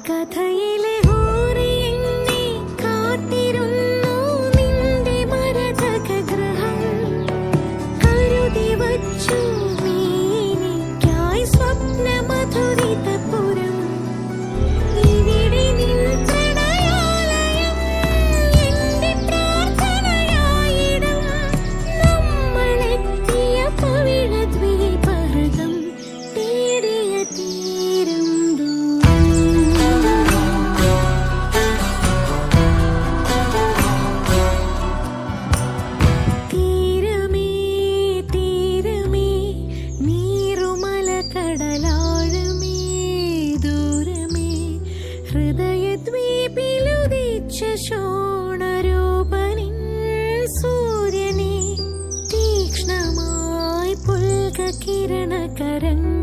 കഥയിലെ ഹൂറിയെന്നെ കാത്തിരുന്നു നിന്റെ മരതകഗൃഹം കരുതി വച്ചു നീനിക്കായി സ്വപ്നമധുരിതപുരം ഇവിടെ നിൻ പ്രണയാലയം എന്റെ പ്രാർത്ഥനയായിടും നമ്മളെത്തിയ പവിഴദ്വീപഹൃദം തേടിയ തീരം തീരമേ തീരമേ നീറുമല കടലാഴമേ ദൂരമേ ഹൃദയദ്വീപിലുദിച്ച ശോണരൂപനിൻ സൂര്യനെ തീക്ഷ്ണമായി പുൽകകിരണകരങ്ങൾ